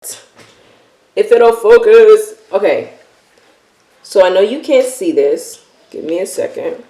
If it'll focus. Okay, so I know you can't see this. Give me a second.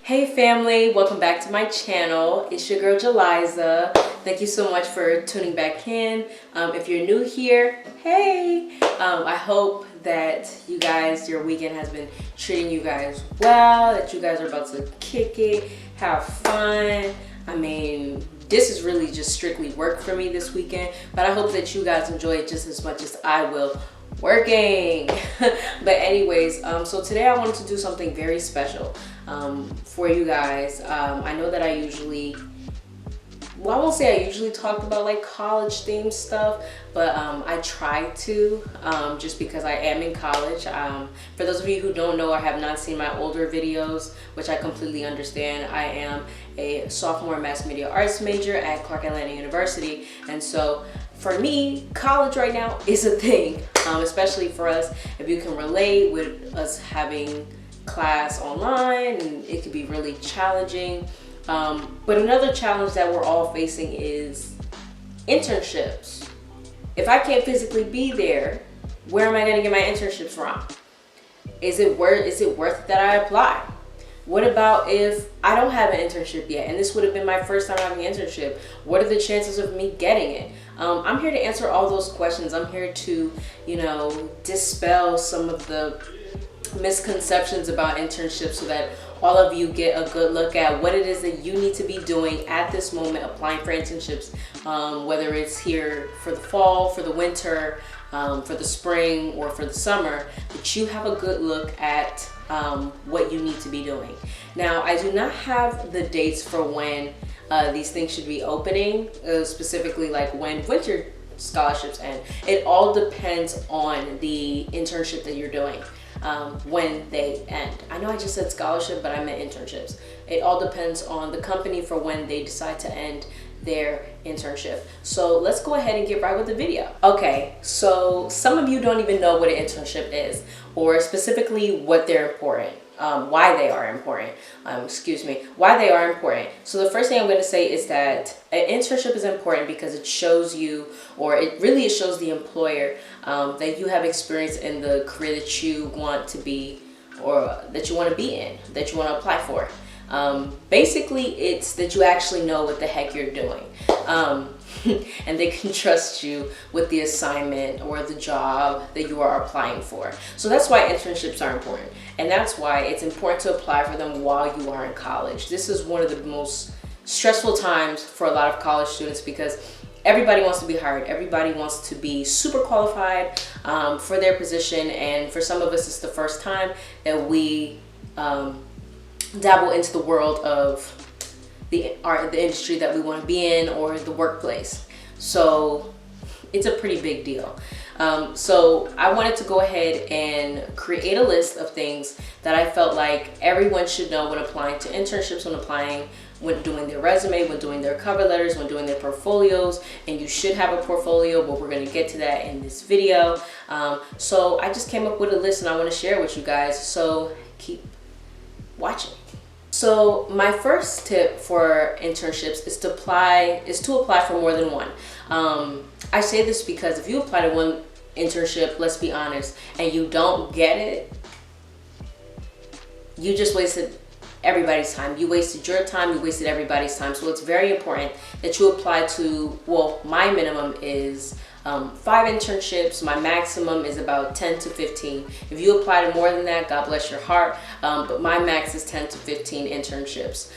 Hey family, welcome back to my channel. It's your girl Jeliza. Thank you so much for tuning back in. If you're new here, hey! I hope that you guys, your weekend has been treating you guys well, that you guys are about to kick it, have fun. I mean, this is really just strictly work for me this weekend, but I hope that you guys enjoy it just as much as I will working. But anyways, so today I wanted to do something very special for you guys. I know that I usually, well, I won't say I usually talk about like college themed stuff, but I try to, just because I am in college. For those of you who don't know or have not seen my older videos, which I completely understand, I am a sophomore mass media arts major at Clark Atlanta University, and so for me, college right now is a thing, especially for us. If you can relate with us having class online, and it can be really challenging. But another challenge that we're all facing is internships. If I can't physically be there, where am I going to get my internships from? Is it worth it that I apply? What about if I don't have an internship yet, and this would have been my first time having an internship? What are the chances of me getting it? I'm here to answer all those questions. I'm here to, dispel some of the misconceptions about internships so that all of you get a good look at what it is that you need to be doing at this moment, applying for internships, whether it's here for the fall, for the winter, for the spring, or for the summer, that you have a good look at what you need to be doing. Now, I do not have the dates for when these things should be opening, specifically like when winter scholarships end. It all depends on the internship that you're doing. When they end. I know I just said scholarship, but I meant internships. It all depends on the company for when they decide to end their internship. So let's go ahead and get right with the video. Okay, so some of you don't even know what an internship is, or specifically what they're important. Why they are important. Why they are important. So the first thing I'm going to say is that an internship is important because it shows you, or it shows the employer that you have experience in the career that you want to be, or that you want to be in, that you want to apply for. Basically, it's that you actually know what the heck you're doing. And they can trust you with the assignment or the job that you are applying for. So that's why internships are important. And that's why it's important to apply for them while you are in college. This is one of the most stressful times for a lot of college students because everybody wants to be hired. Everybody wants to be super qualified for their position. And for some of us, it's the first time that we dabble into the world of the industry that we want to be in, or the workplace. So it's a pretty big deal. So I wanted to go ahead and create a list of things that I felt like everyone should know when applying to internships, when doing their resume, when doing their cover letters, when doing their portfolios. And you should have a portfolio, but we're going to get to that in this video. So I just came up with a list and I want to share it with you guys, so keep watching. So my first tip for internships is to apply for more than one. I say this because if you apply to one internship, let's be honest, and you don't get it, you just wasted everybody's time. You wasted your time, you wasted everybody's time. So it's very important that you apply to, well, my minimum is 5 internships. My maximum is about 10 to 15. If you apply to more than that, God bless your heart. But my max is 10 to 15 internships,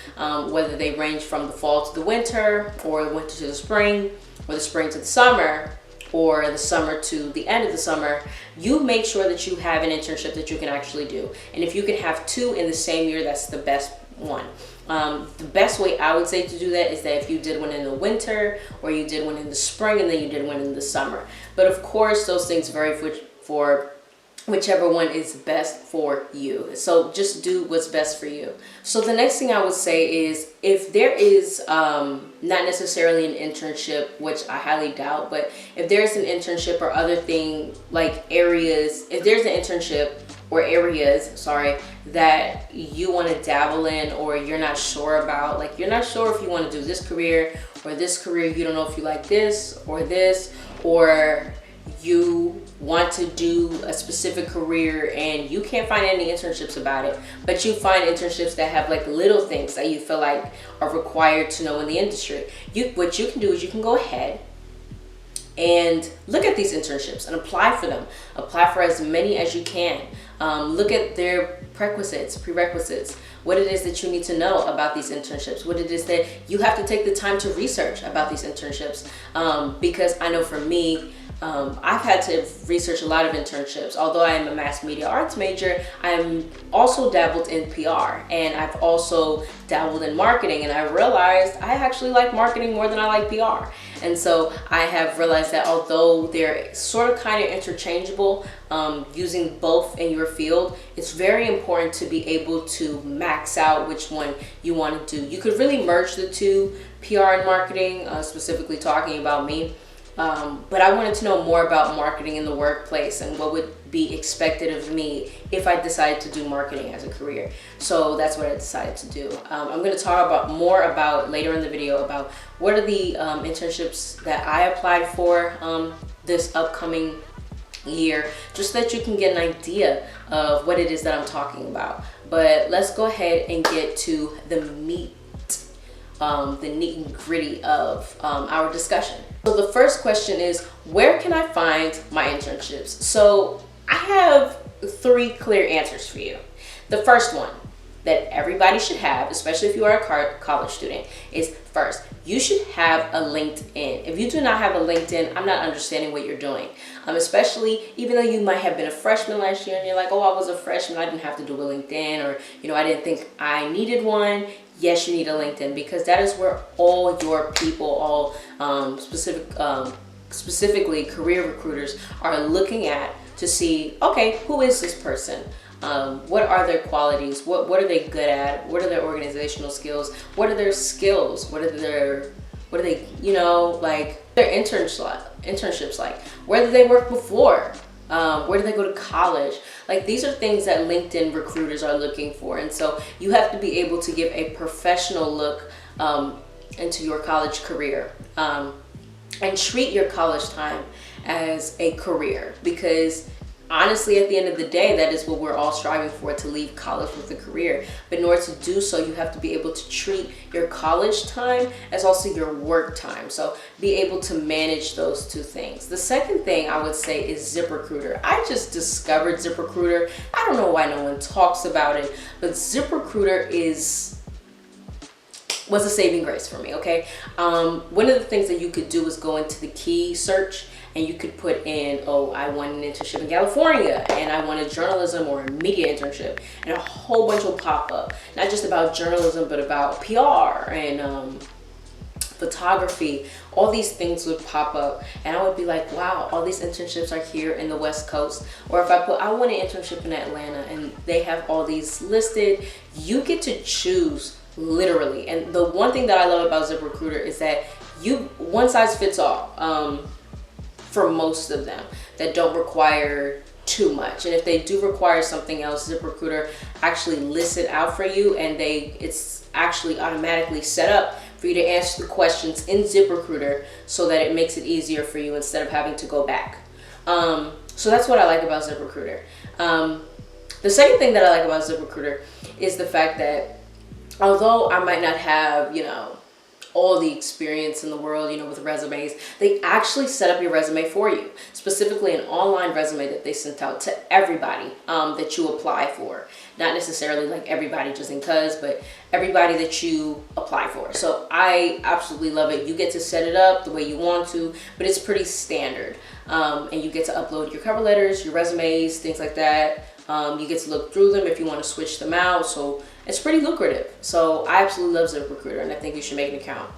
whether they range from the fall to the winter, or the winter to the spring, or the spring to the summer, or the summer to the end of the summer. You make sure that you have an internship that you can actually do. And if you can have 2 in the same year, that's the best one. The best way I would say to do that is that if you did one in the winter, or you did one in the spring, and then you did one in the summer. But of course, those things vary for whichever one is best for you. So just do what's best for you. So the next thing I would say is, if there is not necessarily an internship, which I highly doubt, but if there's an internship or other thing like areas, if there's an internship or areas, sorry, that you want to dabble in, or you're not sure about, like you're not sure if you want to do this career or this career, you don't know if you like this, or you want to do a specific career and you can't find any internships about it, but you find internships that have like little things that you feel like are required to know in the industry. What you can do is you can go ahead and look at these internships and apply for them. Apply for as many as you can. Look at their prerequisites, what it is that you need to know about these internships, what it is that you have to take the time to research about these internships. Because I know for me, I've had to research a lot of internships. Although I am a mass media arts major, I'm also dabbled in PR, and I've also dabbled in marketing, and I realized I actually like marketing more than I like PR. And so I have realized that although they're sort of kind of interchangeable, using both in your field, it's very important to be able to max out which one you want to do. You could really merge the two, PR and marketing, specifically talking about me. But I wanted to know more about marketing in the workplace and what would be expected of me if I decided to do marketing as a career. So that's what I decided to do. I'm going to talk more about later in the video about what are the internships that I applied for this upcoming year, just so that you can get an idea of what it is that I'm talking about. But let's go ahead and get to the meat and gritty of our discussion. So the first question is, where can I find my internships? So I have 3 clear answers for you. The first one that everybody should have, especially if you are a college student, is first, you should have a LinkedIn. If you do not have a LinkedIn, I'm not understanding what you're doing. Especially even though you might have been a freshman last year and you're like, oh, I was a freshman, I didn't have to do a LinkedIn, or I didn't think I needed one. Yes, you need a LinkedIn, because that is where all your people, all specifically career recruiters, are looking at to see, okay, who is this person? What are their qualities? What are they good at? What are their organizational skills? What are their skills? What are they, like their internships like? Where did they work before? Where did they go to college? Like, these are things that LinkedIn recruiters are looking for. And so you have to be able to give a professional look into your college career, and treat your college time as a career, because honestly, at the end of the day, that is what we're all striving for, to leave college with a career. But in order to do so, you have to be able to treat your college time as also your work time. So be able to manage those 2 things. The second thing I would say is ZipRecruiter. I just discovered ZipRecruiter. I don't know why no one talks about it, but ZipRecruiter was a saving grace for me, okay? One of the things that you could do is go into the key search, and you could put in, oh, I want an internship in California, and I want a journalism or a media internship, and a whole bunch will pop up. Not just about journalism, but about PR and photography. All these things would pop up, and I would be like, wow, all these internships are here in the West Coast. Or if I put, I want an internship in Atlanta, and they have all these listed, you get to choose literally. And the one thing that I love about ZipRecruiter is that one size fits all. For most of them that don't require too much, and if they do require something else, ZipRecruiter actually lists it out for you, and it's actually automatically set up for you to answer the questions in ZipRecruiter, so that it makes it easier for you instead of having to go back. So that's what I like about ZipRecruiter. The second thing that I like about ZipRecruiter is the fact that although I might not have all the experience in the world, with resumes, they actually set up your resume for you, specifically an online resume that they sent out to everybody that you apply for. Not necessarily like everybody just in cause, but everybody that you apply for. So I absolutely love it. You get to set it up the way you want to, but it's pretty standard. And you get to upload your cover letters, your resumes, things like that. You get to look through them if you want to switch them out. So it's pretty lucrative. So I absolutely love ZipRecruiter, and I think you should make an account.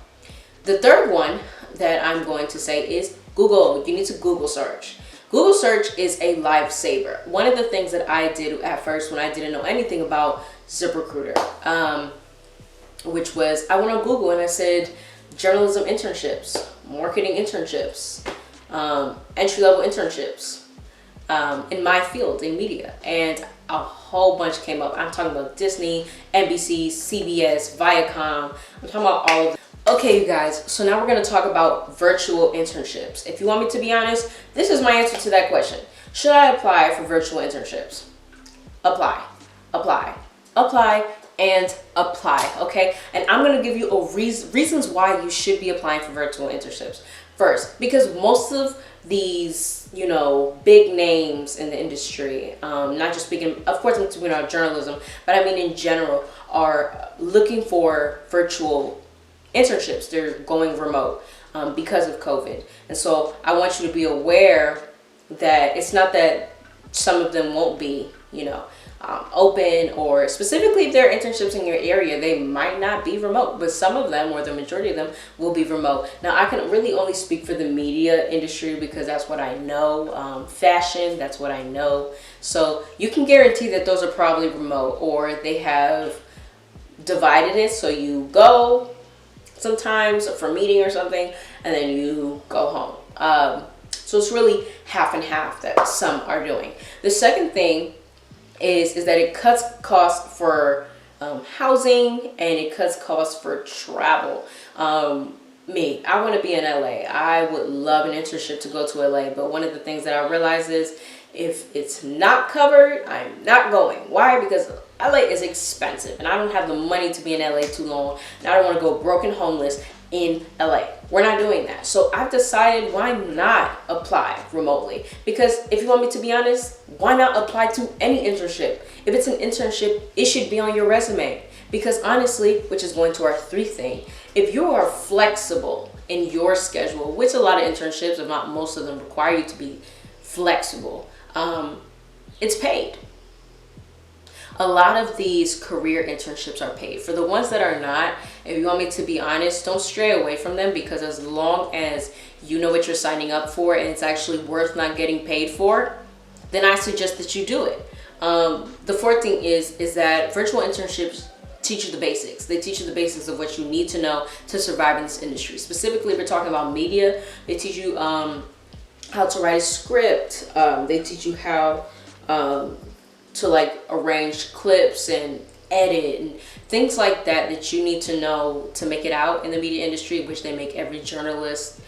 The third one that I'm going to say is Google. You need to Google search. Google search is a lifesaver. One of the things that I did at first when I didn't know anything about ZipRecruiter, which was I went on Google and I said journalism internships, marketing internships, entry-level internships in my field in media, and a whole bunch came up. I'm talking about Disney, NBC, CBS, Viacom. I'm talking about all of them. Okay, you guys, so now we're going to talk about virtual internships. If you want me to be honest, this is my answer to that question. Should I apply for virtual internships? Apply, apply, apply, and apply, okay? And I'm going to give you reasons why you should be applying for virtual internships. First, because most of these, you know, big names in the industry, not just speaking, of course, I'm speaking about journalism, but I mean in general, are looking for virtual internships. They're going remote because of COVID. And so I want you to be aware that it's not that some of them won't be, you know, open, or specifically if there are internships in your area, they might not be remote, but some of them, or the majority of them, will be remote. Now, I can really only speak for the media industry because that's what I know. Fashion, that's what I know. So you can guarantee that those are probably remote, or they have divided it so you go sometimes for a meeting or something and then you go home. So it's really half and half that some are doing. The second thing is that it cuts costs for housing, and it cuts costs for travel. I want to be in LA. I would love an internship to go to LA, but one of the things that I realize is if it's not covered, I'm not going. Why? Because LA is expensive and I don't have the money to be in LA too long, and I don't want to go broke and homeless in LA. We're not doing that. So I've decided, why not apply remotely? Because if you want me to be honest, why not apply to any internship? If it's an internship, it should be on your resume. Because honestly, which is going to our three thing, if you are flexible in your schedule, which a lot of internships, if not most of them, require you to be flexible, it's paid. A lot of these career internships are paid. For the ones that are not, if you want me to be honest, don't stray away from them, because as long as you know what you're signing up for and it's actually worth not getting paid for, then I suggest that you do it. The fourth thing is that virtual internships teach you the basics. They teach you the basics of what you need to know to survive in this industry. Specifically, if we're talking about media, they teach you how to write a script. They teach you how to like arrange clips and edit and things like that you need to know to make it out in the media industry, which they make every journalist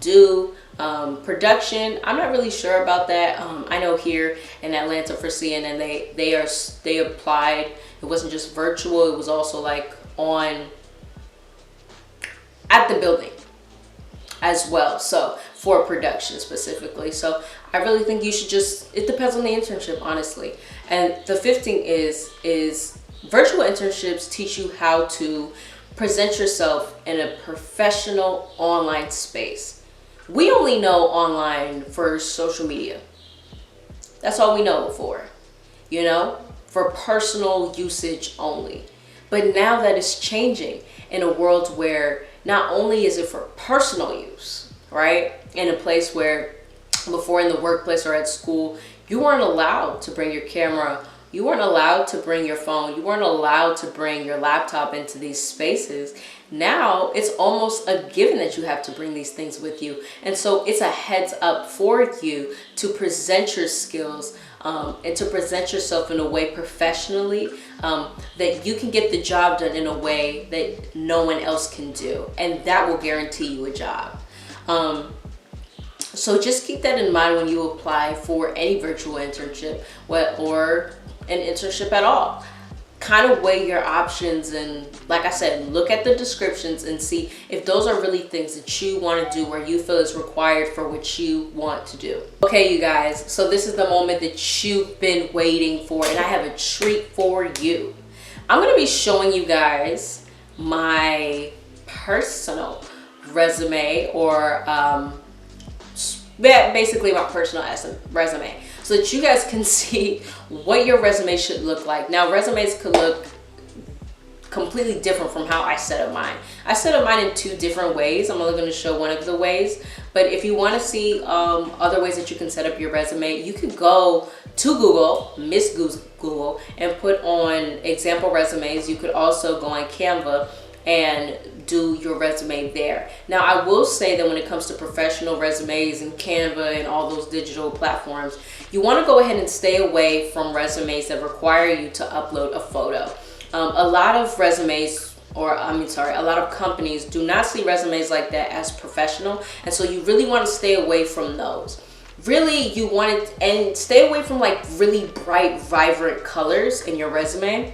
do. Production, I'm not really sure about that. I know here in Atlanta for CNN, they applied. It wasn't just virtual, it was also like at the building as well, so for production specifically. So I really think you should it depends on the internship, honestly. And the fifth thing is virtual internships teach you how to present yourself in a professional online space. We only know online for social media. That's all we know it for, you know, for personal usage only. But now that is changing in a world where not only is it for personal use, right? In a place where before in the workplace or at school, you weren't allowed to bring your camera, you weren't allowed to bring your phone, you weren't allowed to bring your laptop into these spaces. Now it's almost a given that you have to bring these things with you. And so it's a heads up for you to present your skills and to present yourself in a way professionally that you can get the job done in a way that no one else can do. And that will guarantee you a job. So just keep that in mind when you apply for any virtual internship or an internship at all. Kind of weigh your options, and like I said, look at the descriptions and see if those are really things that you want to do or you feel is required for what you want to do. Okay, you guys, so this is the moment that you've been waiting for, and I have a treat for you. I'm going to be showing you guys my personal resume, or basically my personal resume, so that you guys can see what your resume should look like. Now, resumes could completely different from how I set up mine. I set up mine in 2 different ways. I'm only going to show one of the ways, but if you want to see other ways that you can set up your resume, you could go to Google, Miss Google, and put on example resumes. You could also go on Canva and do your resume there. Now, I will say that when it comes to professional resumes and Canva and all those digital platforms, you want to go ahead and stay away from resumes that require you to upload a photo. A lot of resumes, a lot of companies do not see resumes like that as professional, and so you really want to stay away from those. Really, you want it, and stay away from like really bright, vibrant colors in your resume,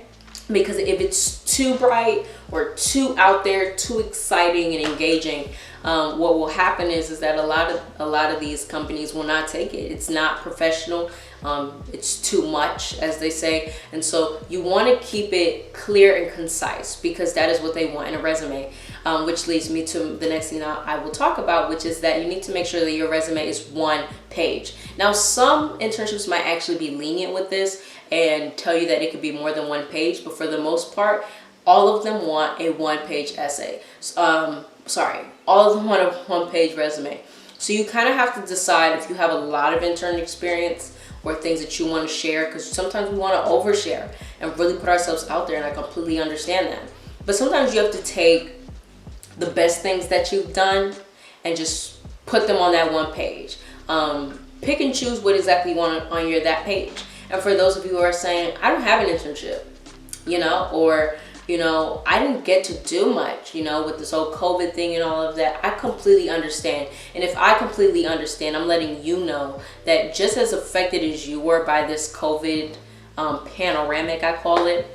because if it's too bright or too out there, too exciting and engaging, what will happen is that a lot of these companies will not take it. It's not professional. It's too much, as they say. And so you want to keep it clear and concise, because that is what they want in a resume. Which leads me to the next thing I will talk about, which is that you need to make sure that your resume is 1 page. Now, some internships might actually be lenient with this and tell you that it could be more than 1 page, but for the most part, all of them want a 1-page essay. All of them want a 1-page resume. So you kind of have to decide if you have a lot of intern experience or things that you want to share, because sometimes we want to overshare and really put ourselves out there, and I completely understand that. But sometimes you have to take the best things that you've done and just put them on that 1 page. Pick and choose what exactly you want on your that page. And for those of you who are saying, I don't have an internship, or I didn't get to do much, with this whole COVID thing and all of that, I completely understand. And if I completely understand, I'm letting you know that just as affected as you were by this COVID panoramic, I call it,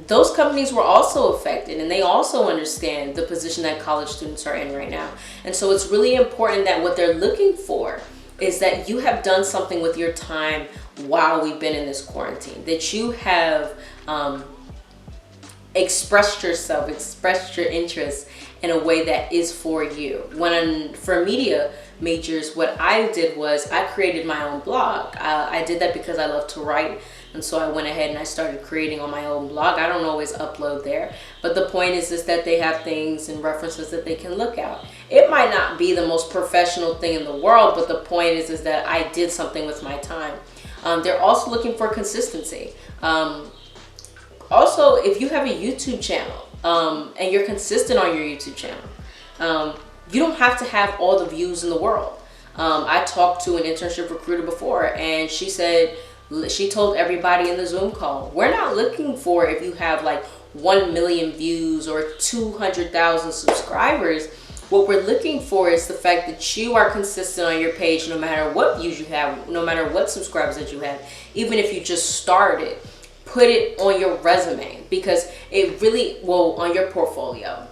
those companies were also affected, and they also understand the position that college students are in right now. And so it's really important that what they're looking for is that you have done something with your time while we've been in this quarantine, that you have expressed yourself, expressed your interest in a way that is for you. For media majors, what I did was I created my own blog. I did that because I love to write, and so I went ahead and I started creating on my own blog. I don't always upload there, but the point is that they have things and references that they can look at. It might not be the most professional thing in the world, but the point is that I did something with my time. They're also looking for consistency. Also, if you have a YouTube channel and you're consistent on your YouTube channel, you don't have to have all the views in the world. I talked to an internship recruiter before, and she told everybody in the Zoom call, we're not looking for if you have like 1 million views or 200,000 subscribers. What we're looking for is the fact that you are consistent on your page, no matter what views you have, no matter what subscribers that you have. Even if you just started, put it on your resume, because it really, on your portfolio.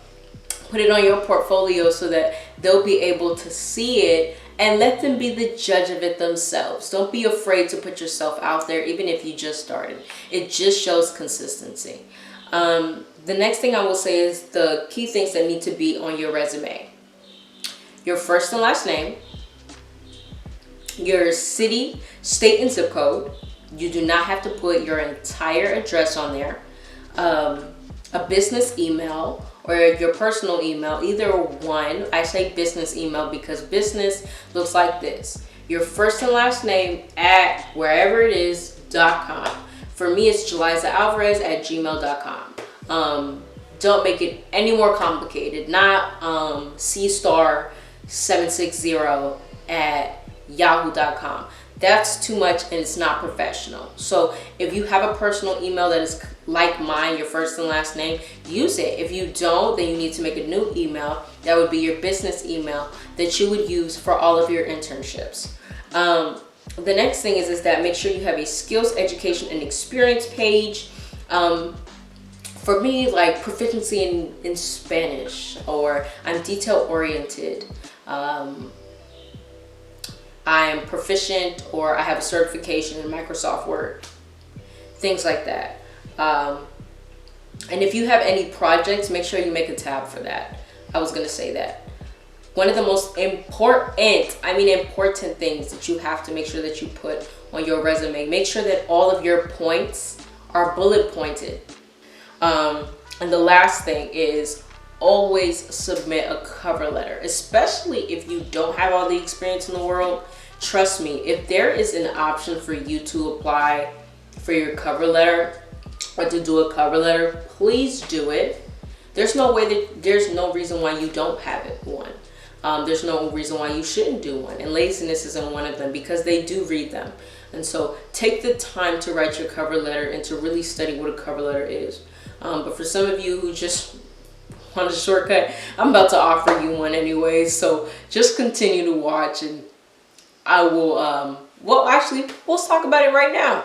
Put it on your portfolio so that they'll be able to see it, and let them be the judge of it themselves. Don't be afraid to put yourself out there, even if you just started. It just shows consistency. The next thing I will say is the key things that need to be on your resume. Your first and last name, your city, state, and zip code. You do not have to put your entire address on there. A business email or your personal email, either one. I say business email because business looks like this. Your first and last name at wherever it is .com. For me, it's JelizaAlvarez@gmail.com. Don't make it any more complicated. Not cstar760@yahoo.com. That's too much, and it's not professional. So if you have a personal email that is like mine, your first and last name, use it. If you don't, then you need to make a new email. That would be your business email that you would use for all of your internships. The next thing is that make sure you have a skills, education, and experience page. For me, like proficiency in Spanish, or I'm detail oriented. I'm proficient, or I have a certification in Microsoft Word. Things like that. And if you have any projects, make sure you make a tab for that. I was gonna say that. One of the most important things that you have to make sure that you put on your resume, make sure that all of your points are bullet pointed. And the last thing is always submit a cover letter, especially if you don't have all the experience in the world. Trust me, if there is an option for you to apply for your cover letter or to do a cover letter, please do it. There's no reason why you don't have it one. There's no reason why you shouldn't do one, and laziness isn't one of them, because they do read them. And so take the time to write your cover letter and to really study what a cover letter is. But for some of you who just want a shortcut, I'm about to offer you one anyway. So just continue to watch, and I will, well, actually, we'll talk about it right now.